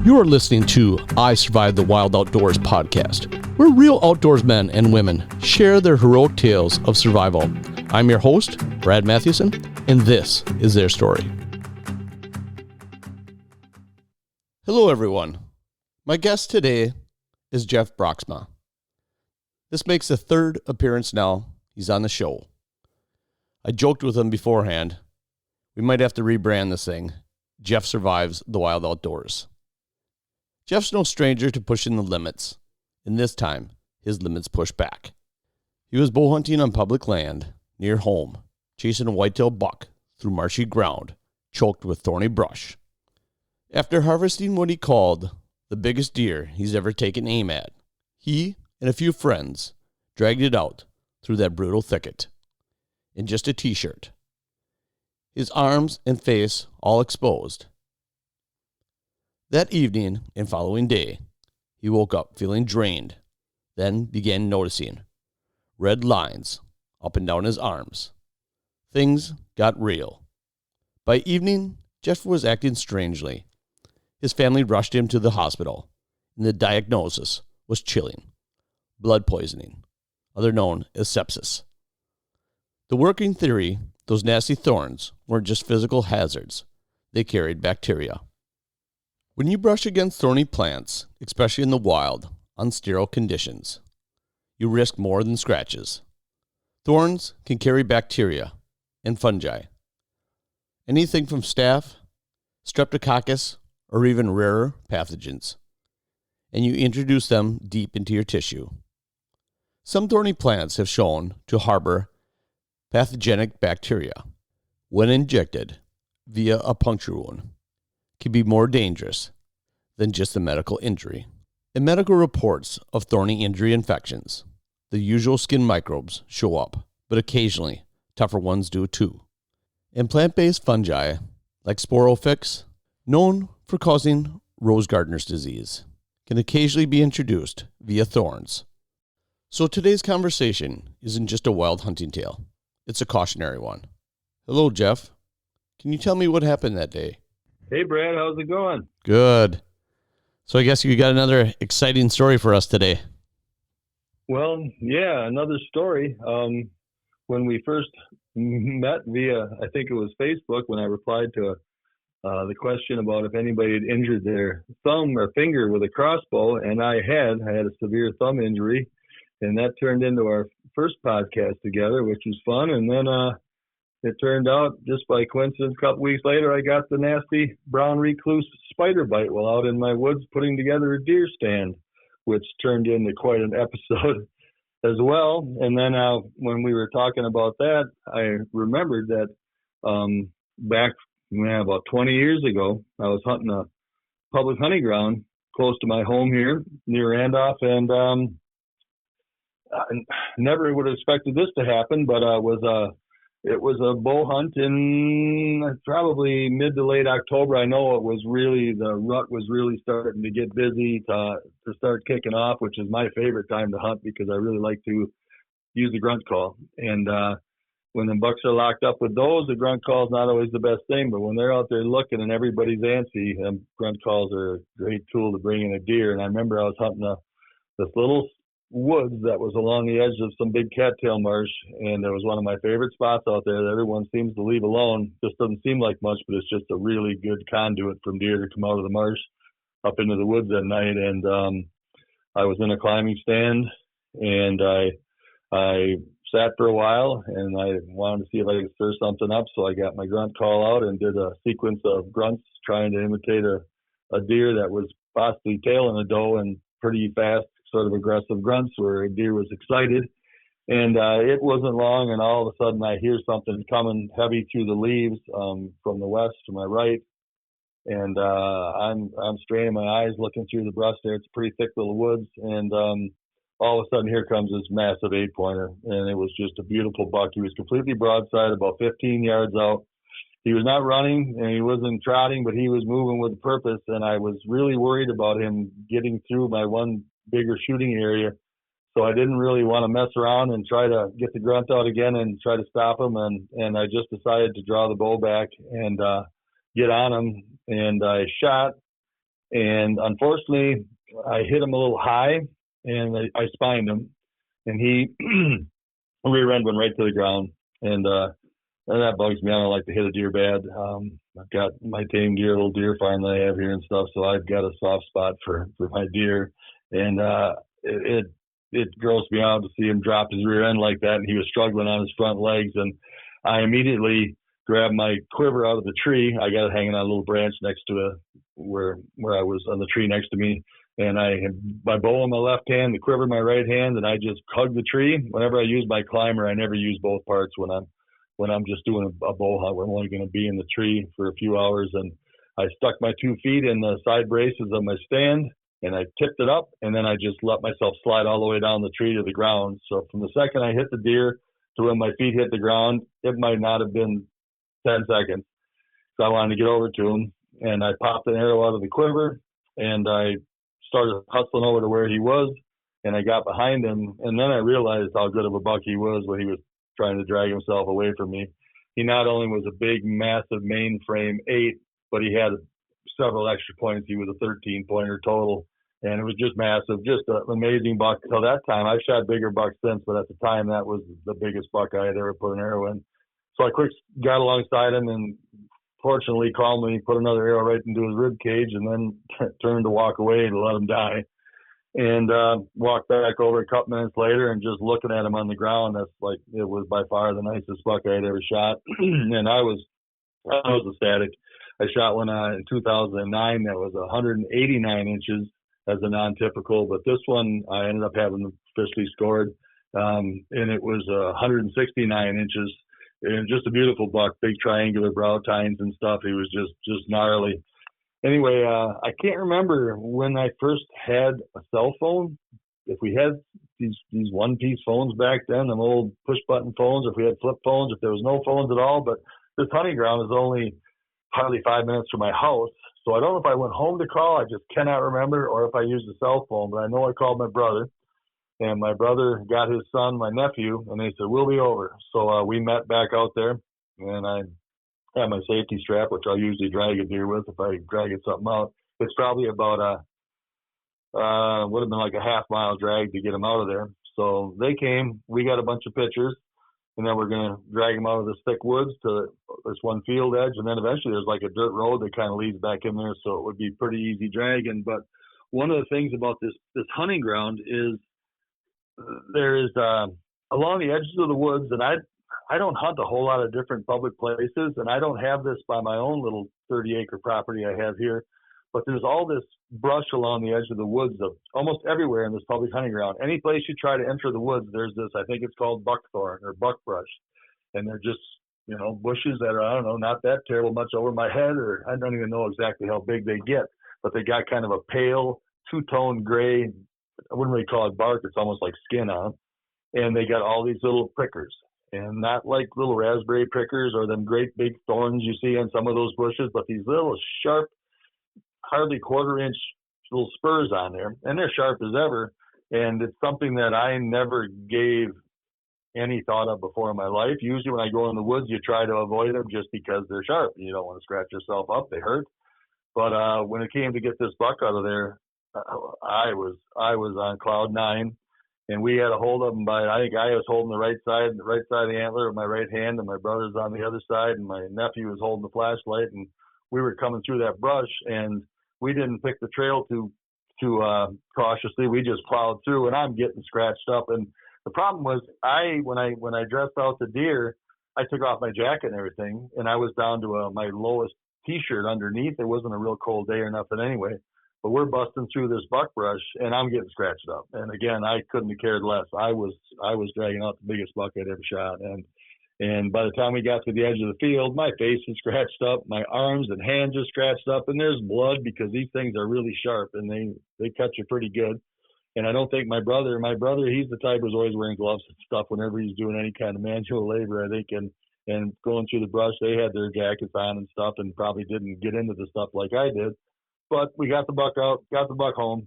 You are listening to I Survived the Wild Outdoors podcast, where real outdoors men and women share their heroic tales of survival. I'm your host, Brad Mathewson, and this is their story. Hello, everyone. My guest today is Jeff Braaksma. This makes the third appearance now he's on the show. I joked with him beforehand, we might have to rebrand this thing, Jeff Survives the Wild Outdoors. Jeff's no stranger to pushing the limits, and this time, his limits push back. He was bow hunting on public land, near home, chasing a whitetail buck through marshy ground, choked with thorny brush. After harvesting what he called the biggest deer he's ever taken aim at, he and a few friends dragged it out through that brutal thicket, in just a t-shirt, his arms and face all exposed. That evening and following day, he woke up feeling drained, then began noticing red lines up and down his arms. Things got real. By evening, Jeff was acting strangely. His family rushed him to the hospital, and the diagnosis was chilling. Blood poisoning, other known as sepsis. The working theory, those nasty thorns weren't just physical hazards. They carried bacteria. When you brush against thorny plants, especially in the wild, on sterile conditions, you risk more than scratches. Thorns can carry bacteria and fungi. Anything from staph, streptococcus, or even rarer pathogens. And you introduce them deep into your tissue. Some thorny plants have shown to harbor pathogenic bacteria. When injected via a puncture wound, can be more dangerous than just a medical injury. In medical reports of thorny injury infections, the usual skin microbes show up, but occasionally tougher ones do too. And plant-based fungi, like Sporofix, known for causing rose gardener's disease, can occasionally be introduced via thorns. So today's conversation isn't just a wild hunting tale, it's a cautionary one. Hello, Jeff. Can you tell me what happened that day? Hey, Brad, how's it going? Good. So I guess you got another exciting story for us today. Well, yeah, another story. When we first met via, I think it was Facebook, when I replied to the question about if anybody had injured their thumb or finger with a crossbow, and I had a severe thumb injury, and that turned into our first podcast together, which was fun. And then it turned out, just by coincidence, a couple weeks later, I got the nasty brown recluse spider bite while out in my woods putting together a deer stand, which turned into quite an episode as well. And then when we were talking about that, I remembered that back about 20 years ago, I was hunting a public hunting ground close to my home here near Randolph, and I never would have expected this to happen, but it was a bow hunt in probably mid to late October. I know the rut was really starting to get busy to start kicking off, which is my favorite time to hunt because I really like to use the grunt call. And when the bucks are locked up with those, the grunt call is not always the best thing. But when they're out there looking and everybody's antsy, grunt calls are a great tool to bring in a deer. And I remember I was hunting this little woods that was along the edge of some big cattail marsh, and it was one of my favorite spots out there that everyone seems to leave alone. Just doesn't seem like much, but it's just a really good conduit from deer to come out of the marsh up into the woods at night. And I was in a climbing stand, and I sat for a while, and I wanted to see if I could stir something up, so I got my grunt call out and did a sequence of grunts trying to imitate a deer that was possibly tailing a doe, and pretty fast, sort of aggressive grunts where a deer was excited. And it wasn't long, and all of a sudden I hear something coming heavy through the leaves from the west to my right. And I'm straining my eyes looking through the brush there. It's a pretty thick little woods. And all of a sudden here comes this massive 8-pointer. And it was just a beautiful buck. He was completely broadside, about 15 yards out. He was not running and he wasn't trotting, but he was moving with purpose. And I was really worried about him getting through my one bigger shooting area. So I didn't really want to mess around and try to get the grunt out again and try to stop him. And I just decided to draw the bow back and get on him. And I shot, And unfortunately, I hit him a little high, and I spined him, and he rear end went right to the ground. And that bugs me. I don't like to hit a deer bad. I've got my tame deer, little deer farm that I have here and stuff, so I've got a soft spot for my deer. And it grossed me out to see him drop his rear end like that, and he was struggling on his front legs. And I immediately grabbed my quiver out of the tree. I got it hanging on a little branch next to where I was on the tree next to me. And I had my bow in my left hand, the quiver in my right hand, and I just hugged the tree. Whenever I use my climber, I never use both parts when I'm just doing a bow hunt. We're only going to be in the tree for a few hours. And I stuck my 2 feet in the side braces of my stand, and I tipped it up, and then I just let myself slide all the way down the tree to the ground. So from the second I hit the deer to when my feet hit the ground, it might not have been 10 seconds. So I wanted to get over to him, and I popped an arrow out of the quiver, and I started hustling over to where he was, and I got behind him. And then I realized how good of a buck he was when he was trying to drag himself away from me. He not only was a big, massive mainframe 8, but he had several extra points. He was a 13-pointer total, and it was just massive, just an amazing buck. So that time, I've shot bigger bucks since, but at the time, that was the biggest buck I had ever put an arrow in. So I quick got alongside him and fortunately calmly put another arrow right into his rib cage, and then turned to walk away to let him die. And walked back over a couple minutes later, and just looking at him on the ground, that's like, it was by far the nicest buck I had ever shot. And I was ecstatic. I shot one in 2009 that was 189 inches as a non-typical, but this one I ended up having officially scored, and it was 169 inches, and just a beautiful buck, big triangular brow tines and stuff. He was just gnarly. Anyway, I can't remember when I first had a cell phone. If we had these one-piece phones back then, them old push-button phones, if we had flip phones, if there was no phones at all. But this hunting ground is only hardly 5 minutes from my house. So I don't know if I went home to call, I just cannot remember, or if I used a cell phone. But I know I called my brother, and my brother got his son, my nephew, and they said, we'll be over. So we met back out there, and I have my safety strap, which I'll usually drag a deer with if I drag something out. It's probably about would have been like a half-mile drag to get them out of there. So they came, we got a bunch of pictures, and then we're going to drag them out of this thick woods to this one field edge, and then eventually there's like a dirt road that kind of leads back in there, so it would be pretty easy dragging. But one of the things about this hunting ground is there is along the edges of the woods, and I don't hunt a whole lot of different public places, and I don't have this by my own little 30-acre property I have here, but there's all this brush along the edge of the woods of almost everywhere in this public hunting ground. Any place you try to enter the woods, there's this, I think it's called buckthorn or buckbrush, and they're just, bushes that are, I don't know, not that terrible much over my head, or I don't even know exactly how big they get, but they got kind of a pale, two-tone gray, I wouldn't really call it bark, it's almost like skin on them, and they got all these little prickers. And not like little raspberry prickers or them great big thorns you see on some of those bushes, but these little sharp, hardly quarter-inch little spurs on there, and they're sharp as ever. And it's something that I never gave any thought of before in my life. Usually when I go in the woods, you try to avoid them just because they're sharp. You don't want to scratch yourself up; they hurt. But when it came to get this buck out of there, I was on cloud 9. And we had a hold of him by, I think I was holding the right side of the antler with my right hand, and my brother's on the other side, and my nephew was holding the flashlight, and we were coming through that brush, and we didn't pick the trail too cautiously. We just plowed through, and I'm getting scratched up. And the problem was, when I dressed out the deer, I took off my jacket and everything, and I was down to my lowest T-shirt underneath. It wasn't a real cold day or nothing anyway. But we're busting through this buckbrush, and I'm getting scratched up. And again, I couldn't have cared less. I was dragging out the biggest buck I'd ever shot. And by the time we got to the edge of the field, my face is scratched up, my arms and hands are scratched up, and there's blood because these things are really sharp and they cut you pretty good. And I don't think my brother, he's the type who's always wearing gloves and stuff whenever he's doing any kind of manual labor, I think. And going through the brush, they had their jackets on and stuff, and probably didn't get into the stuff like I did. But we got the buck out, got the buck home,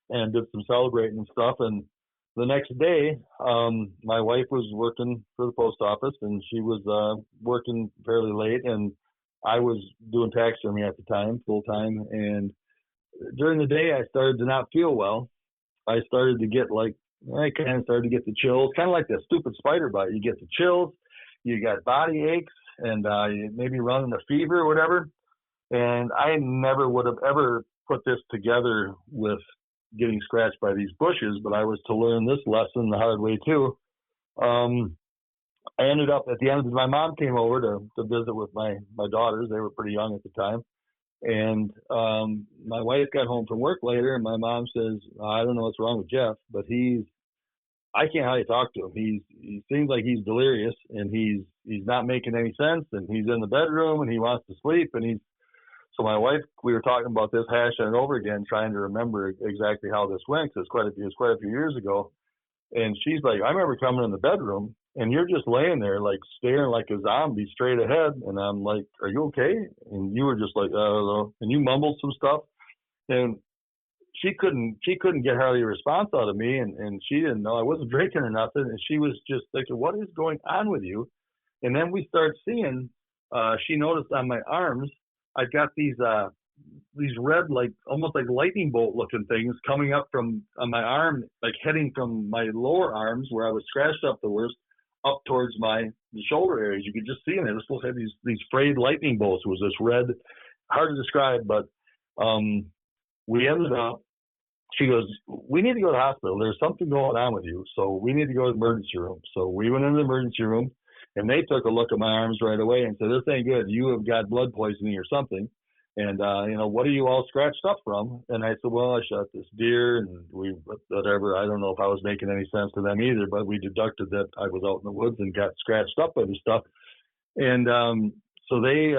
and did some celebrating and stuff. And the next day, my wife was working for the post office, and she was working fairly late, and I was doing taxidermy at the time, full time. And during the day, I started to not feel well. I started to get I kind of started to get the chills, kind of like the stupid spider bite. You get the chills, you got body aches, and you maybe running a fever or whatever. And I never would have ever put this together with getting scratched by these bushes, but I was to learn this lesson the hard way too. I ended up at the end of my mom came over to visit with my daughters. They were pretty young at the time. And my wife got home from work later, and my mom says, I don't know what's wrong with Jeff, but I can't hardly talk to him. He seems like he's delirious, and he's not making any sense, and he's in the bedroom, and he wants to sleep, and so my wife, we were talking about this, hashing it over again, trying to remember exactly how this went, because it was quite a few years ago. And she's like, I remember coming in the bedroom, and you're just laying there, like staring like a zombie straight ahead. And I'm like, are you okay? And you were just like, I don't know. And you mumbled some stuff. And she couldn't get hardly a response out of me. And she didn't know I wasn't drinking or nothing. And she was just thinking, what is going on with you? And then we start seeing, she noticed on my arms, I've got these red, like almost like lightning bolt looking things coming up from on my arm, like heading from my lower arms where I was scratched up the worst, up towards the shoulder areas. You could just see them. It was supposed to have these frayed lightning bolts. It was this red, hard to describe, but we ended up, she goes, we need to go to the hospital. There's something going on with you. So we need to go to the emergency room. So we went into the emergency room, and they took a look at my arms right away and said, this ain't good. You have got blood poisoning or something. And, what are you all scratched up from? And I said, well, I shot this deer and whatever. I don't know if I was making any sense to them either, but we deducted that I was out in the woods and got scratched up by the stuff. And so they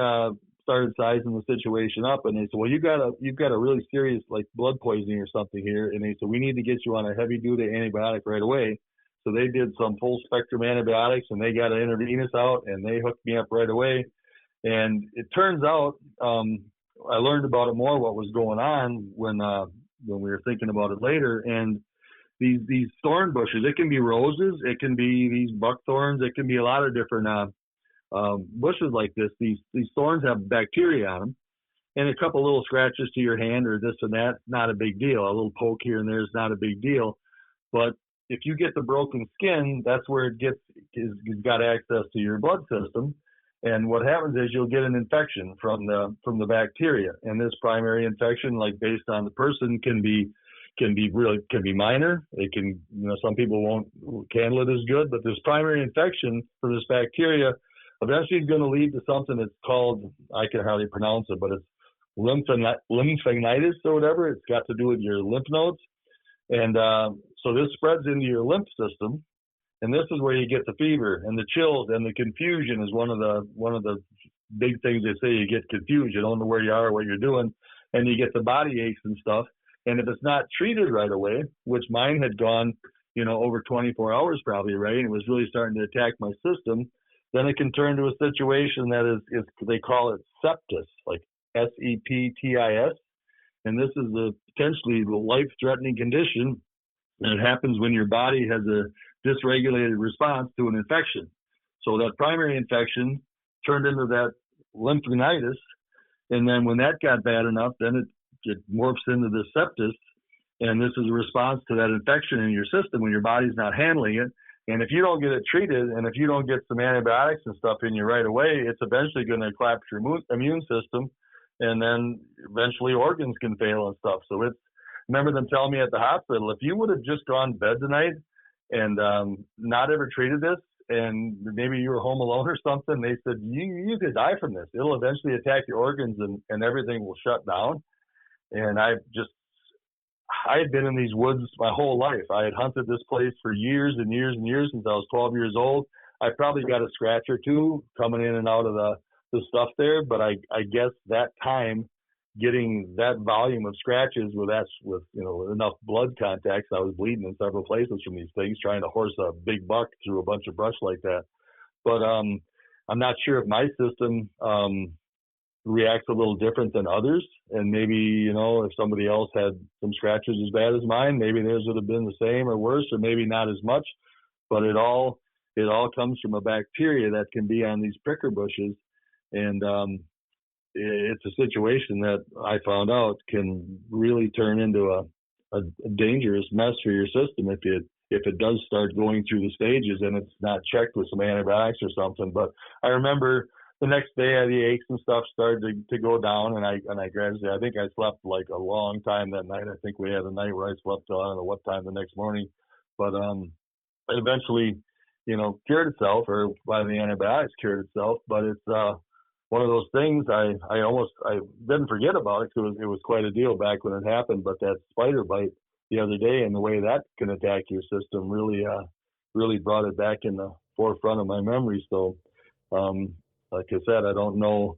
started sizing the situation up, and they said, well, you've got a really serious like blood poisoning or something here. And they said, we need to get you on a heavy duty antibiotic right away. So they did some full spectrum antibiotics, and they got an intravenous out, and they hooked me up right away. And it turns out, I learned about it more, what was going on when we were thinking about it later. And these thorn bushes, it can be roses, it can be these buckthorns, it can be a lot of different bushes like this. These thorns have bacteria on them, and a couple little scratches to your hand or this and that, not a big deal. A little poke here and there is not a big deal. But if you get the broken skin, that's where it's got access to your blood system. And what happens is you'll get an infection from the bacteria. And this primary infection, like based on the person, can be minor. It can, some people won't handle it as good, but this primary infection for this bacteria eventually is going to lead to something that's called, I can hardly pronounce it, but it's lymphadenitis or whatever. It's got to do with your lymph nodes. And so this spreads into your lymph system. And this is where you get the fever and the chills, and the confusion is one of the big things they say. You get confused. You don't know where you are or what you're doing, and you get the body aches and stuff. And if it's not treated right away, which mine had gone, over 24 hours probably, right? And it was really starting to attack my system. Then it can turn to a situation that is they call it sepsis, like SEPTIS. And this is a potentially life-threatening condition. And it happens when your body has a dysregulated response to an infection. So that primary infection turned into that lymphadenitis. And then when that got bad enough, then it morphs into the sepsis. And this is a response to that infection in your system when your body's not handling it. And if you don't get it treated, and if you don't get some antibiotics and stuff in you right away, it's eventually going to collapse your immune system. And then eventually organs can fail and stuff. So remember them telling me at the hospital, if you would have just gone to bed tonight and not ever treated this, and maybe you were home alone or something, they said, you could die from this. It'll eventually attack your organs and everything will shut down. And I had been in these woods my whole life. I had hunted this place for years and years and years since I was 12 years old. I probably got a scratch or two coming in and out of the stuff there, but I guess that time getting that volume of scratches with enough blood contacts, I was bleeding in several places from these things, trying to horse a big buck through a bunch of brush like that. But I'm not sure if my system reacts a little different than others. And maybe, if somebody else had some scratches as bad as mine, maybe theirs would have been the same or worse, or maybe not as much. But it all comes from a bacteria that can be on these pricker bushes. And it's a situation that I found out can really turn into a dangerous mess for your system if it does start going through the stages and it's not checked with some antibiotics or something. But I remember the next day the aches and stuff started to go down, and I gradually, I think I slept like a long time that night. I think we had a night where I slept till I don't know what time the next morning, but it eventually, cured itself, or by the antibiotics cured itself. But it's one of those things I didn't forget about it because it was quite a deal back when it happened. But that spider bite the other day and the way that can attack your system really brought it back in the forefront of my memory. So, like I said, I don't know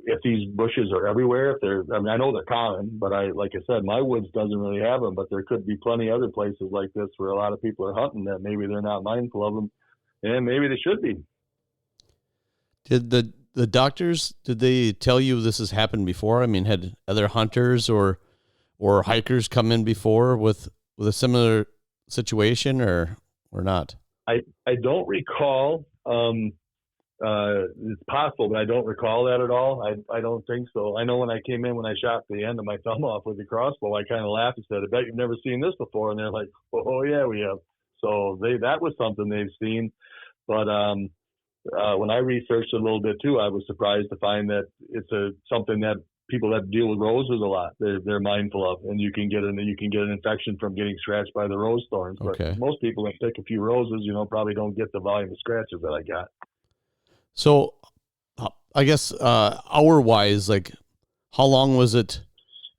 if these bushes are everywhere. I know they're common, but like I said, my woods doesn't really have them. But there could be plenty other places like this where a lot of people are hunting that maybe they're not mindful of them, and maybe they should be. Did the doctors, did they tell you this has happened before? I mean, had other hunters or hikers come in before with a similar situation or not? I don't recall. It's possible, but I don't recall that at all. I don't think so. I know when I came in, when I shot the end of my thumb off with the crossbow, I kind of laughed and said, I bet you've never seen this before. And they're like, oh yeah, we have. So that was something they've seen. But when I researched a little bit too, I was surprised to find that it's something that people that deal with roses a lot, they're mindful of, and you can get an infection from getting scratched by the rose thorns. Okay. But most people that pick a few roses, probably don't get the volume of scratches that I got. So I guess hour-wise, like how long was it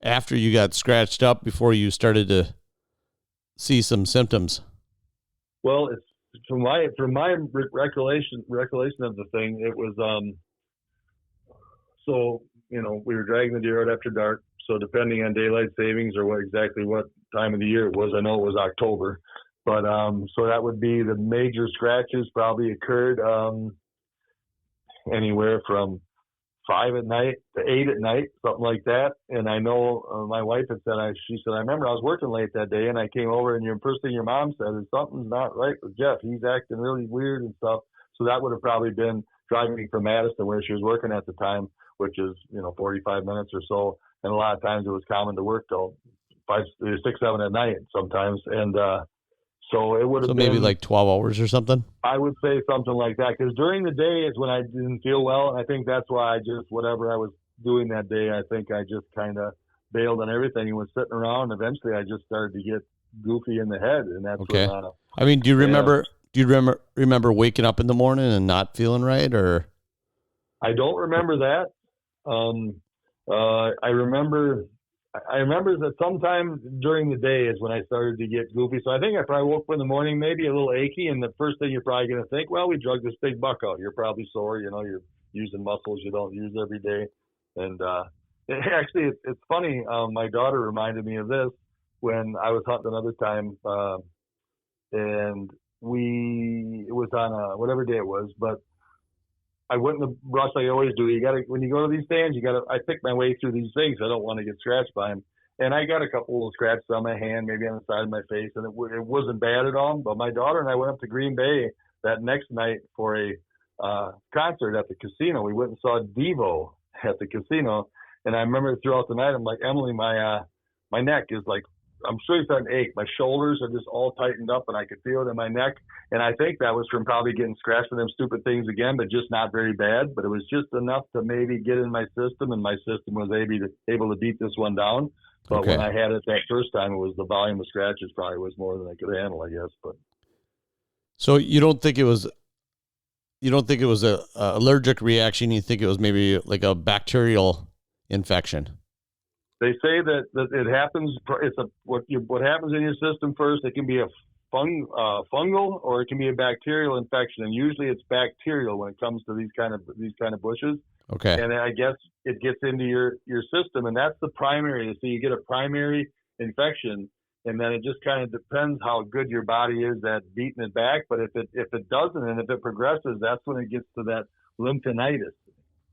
after you got scratched up before you started to see some symptoms? Well, it's from my recollection of the thing, it was so we were dragging the deer out after dark. So depending on daylight savings or what time of the year it was, I know it was October, but so that would be the major scratches probably occurred anywhere from 5 at night to 8 at night, something like that. And I know my wife had said, she said, I remember I was working late that day and I came over and your first thing your mom said is something's not right with Jeff. He's acting really weird and stuff. So that would have probably been driving from Madison where she was working at the time, which is, 45 minutes or so. And a lot of times it was common to work till 5, 6, 7 at night sometimes. And, so it would have been maybe like 12 hours or something? I would say something like that, because during the day is when I didn't feel well. And I think that's why whatever I was doing that day, I think I just kind of bailed on everything and was sitting around. And eventually I just started to get goofy in the head. And that's okay. When, I mean, do you remember waking up in the morning and not feeling right, or? I don't remember that. I remember that sometime during the day is when I started to get goofy. So I think I probably woke up in the morning, maybe a little achy. And the first thing you're probably going to think, well, we drug this big buck out. You're probably sore. You're using muscles you don't use every day. And actually, it's funny. My daughter reminded me of this when I was hunting another time. And it was on whatever day it was, but I went in the brush like I always do. When you go to these stands, I pick my way through these things. I don't want to get scratched by them. And I got a couple little scratches on my hand, maybe on the side of my face, and it wasn't bad at all. But my daughter and I went up to Green Bay that next night for a concert at the casino. We went and saw Devo at the casino. And I remember throughout the night, I'm like, Emily, my neck is like, I'm sure it's starting to ache. My shoulders are just all tightened up, and I could feel it in my neck. And I think that was from probably getting scratched with them stupid things again, but just not very bad. But it was just enough to maybe get in my system, and my system was able to beat this one down. But okay. When I had it that first time, it was the volume of scratches probably was more than I could handle, I guess. But so you don't think it was a allergic reaction? You think it was maybe like a bacterial infection? They say that it happens. What happens in your system first. It can be a fungal, or it can be a bacterial infection, and usually it's bacterial when it comes to these kind of bushes. Okay. And I guess it gets into your system, and that's the primary. So you get a primary infection, and then it just kind of depends how good your body is at beating it back. But if it doesn't, and if it progresses, that's when it gets to that lymphinitis.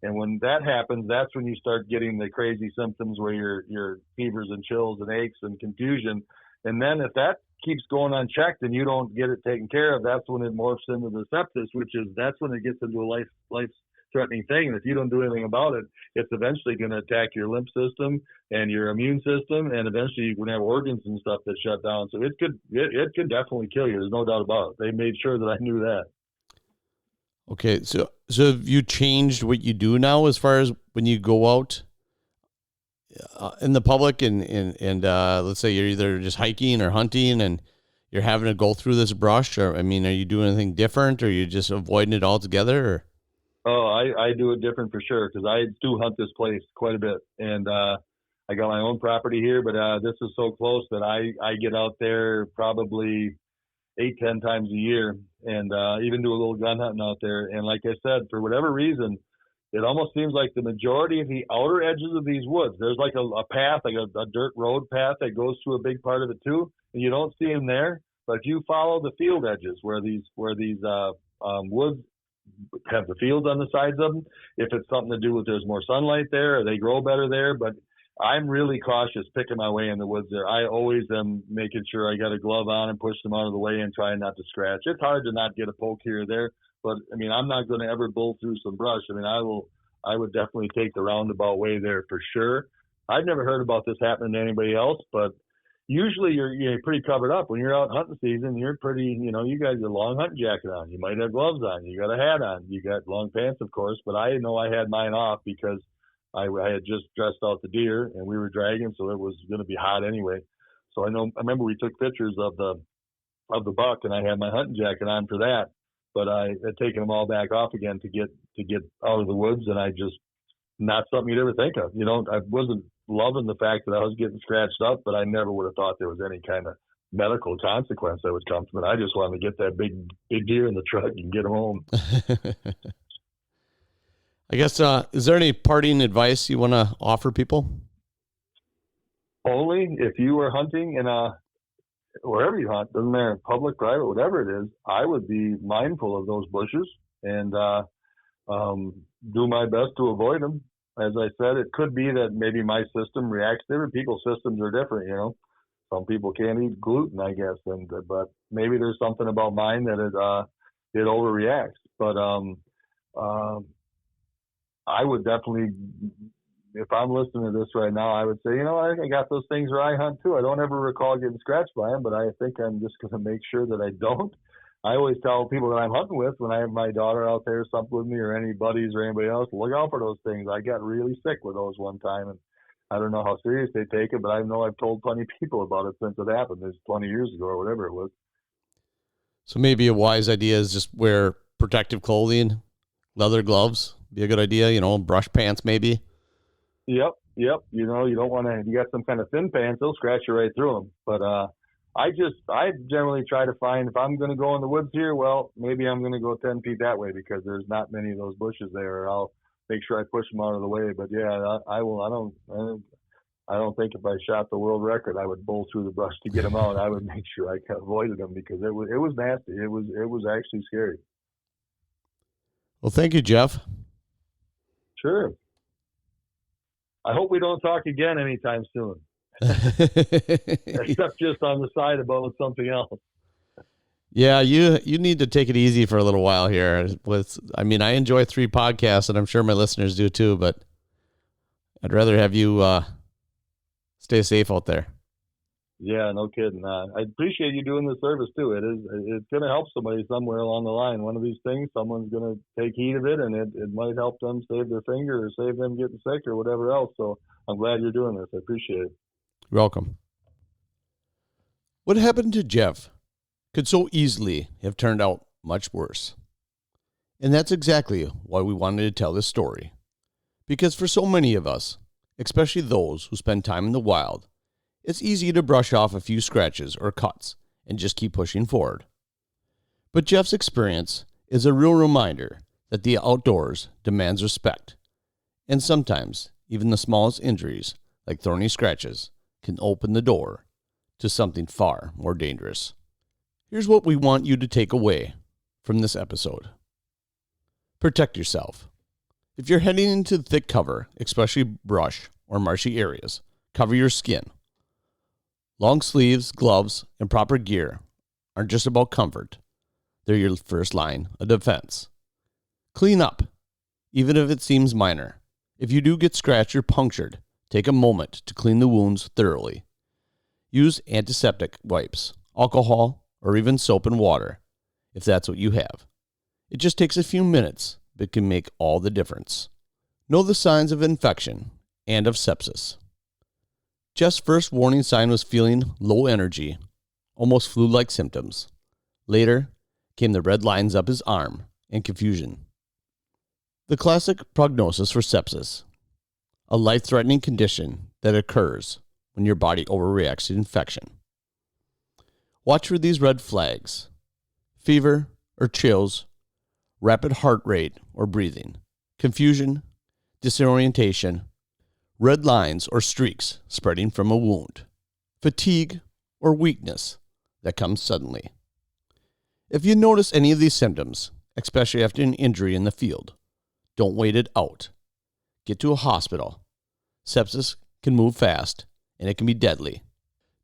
And when that happens, that's when you start getting the crazy symptoms where your fevers and chills and aches and confusion. And then if that keeps going unchecked and you don't get it taken care of, that's when it morphs into the sepsis, that's when it gets into a life-threatening thing. And if you don't do anything about it, it's eventually going to attack your lymph system and your immune system, and eventually you're going to have organs and stuff that shut down. So it could definitely kill you. There's no doubt about it. They made sure that I knew that. Okay, so have you changed what you do now as far as when you go out in the public and let's say you're either just hiking or hunting and you're having to go through this brush, or are you doing anything different, or are you just avoiding it altogether? Or? Oh, I do it different for sure, because I do hunt this place quite a bit, and I got my own property here, but this is so close that I get out there probably 8-10 times a year, and even do a little gun hunting out there. And like I said, for whatever reason, it almost seems like the majority of the outer edges of these woods, there's like a path, like a dirt road path that goes through a big part of it too, and you don't see them there. But if you follow the field edges where these woods have the fields on the sides of them, if it's something to do with there's more sunlight there or they grow better there. But I'm really cautious picking my way in the woods there. I always am making sure I got a glove on and push them out of the way and trying not to scratch. It's hard to not get a poke here or there, but I'm not going to ever bull through some brush. I would definitely take the roundabout way there for sure. I've never heard about this happening to anybody else, but usually you're pretty covered up when you're out hunting season. You're pretty, you got your long hunting jacket on. You might have gloves on. You got a hat on. You got long pants, of course. But I know I had mine off because I had just dressed out the deer and we were dragging, so it was going to be hot anyway. So I remember we took pictures of the buck, and I had my hunting jacket on for that. But I had taken them all back off again to get out of the woods, and I just not something you'd ever think of. I wasn't loving the fact that I was getting scratched up, but I never would have thought there was any kind of medical consequence that would come from it. I just wanted to get that big deer in the truck and get him home. I guess, is there any parting advice you want to offer people? Only if you are hunting in wherever you hunt, doesn't matter, public, private, whatever it is, I would be mindful of those bushes and do my best to avoid them. As I said, it could be that maybe my system reacts. Different people's systems are different, Some people can't eat gluten, I guess, but maybe there's something about mine that it overreacts. But I would definitely, if I'm listening to this right now, I would say, I got those things where I hunt too. I don't ever recall getting scratched by them, but I think I'm just going to make sure that I don't. I always tell people that I'm hunting with, when I have my daughter out there, something with me, or any buddies or anybody else, look out for those things. I got really sick with those one time, and I don't know how serious they take it, but I know I've told plenty of people about it since it happened. It's 20 years ago or whatever it was. So maybe a wise idea is just wear protective clothing, leather gloves, be a good idea, brush pants maybe. Yep. You don't want to, if you got some kind of thin pants, they'll scratch you right through them. But I generally try to find, if I'm going to go in the woods here, well, maybe I'm going to go 10 feet that way because there's not many of those bushes there. I'll make sure I push them out of the way. But yeah, I will. I don't think if I shot the world record, I would bowl through the brush to get them out. I would make sure I avoided them because it was nasty. It was actually scary. Well, thank you, Jeff. Sure. I hope we don't talk again anytime soon. Except just on the side about something else. Yeah, you need to take it easy for a little while here. I enjoy 3 podcasts, and I'm sure my listeners do too, but I'd rather have you stay safe out there. Yeah, no kidding. I appreciate you doing the service too. It's going to help somebody somewhere along the line. One of these things, someone's going to take heed of it, and it might help them save their finger or save them getting sick or whatever else. So I'm glad you're doing this. I appreciate it. You're welcome. What happened to Jeff could so easily have turned out much worse. And that's exactly why we wanted to tell this story. Because for so many of us, especially those who spend time in the wild, it's easy to brush off a few scratches or cuts and just keep pushing forward. But Jeff's experience is a real reminder that the outdoors demands respect. And sometimes even the smallest injuries, like thorny scratches, can open the door to something far more dangerous. Here's what we want you to take away from this episode. Protect yourself. If you're heading into thick cover, especially brush or marshy areas, cover your skin. Long sleeves, gloves, and proper gear aren't just about comfort. They're your first line of defense. Clean up even if it seems minor. If you do get scratched or punctured, take a moment to clean the wounds thoroughly. Use antiseptic wipes, alcohol, or even soap and water, if that's what you have. It just takes a few minutes, but can make all the difference. Know the signs of infection and of sepsis. Jeff's first warning sign was feeling low energy, almost flu-like symptoms. Later came the red lines up his arm and confusion. The classic prognosis for sepsis, a life-threatening condition that occurs when your body overreacts to infection. Watch for these red flags: fever or chills, rapid heart rate or breathing, confusion, disorientation, red lines or streaks spreading from a wound, fatigue or weakness that comes suddenly. If you notice any of these symptoms, especially after an injury in the field, don't wait it out. Get to a hospital. Sepsis can move fast, and it can be deadly.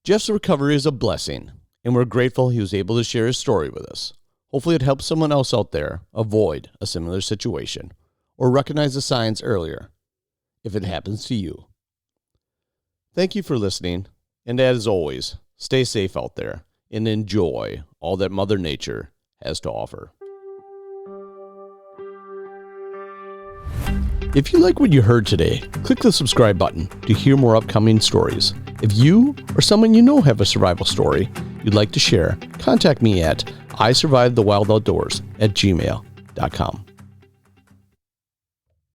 Jeff's recovery is a blessing, and we're grateful he was able to share his story with us. Hopefully it helps someone else out there avoid a similar situation or recognize the signs earlier if it happens to you. Thank you for listening, and as always, stay safe out there and enjoy all that Mother Nature has to offer. If you like what you heard today, click the subscribe button to hear more upcoming stories. If you or someone you know have a survival story you'd like to share, contact me at isurvivethewildoutdoors@gmail.com.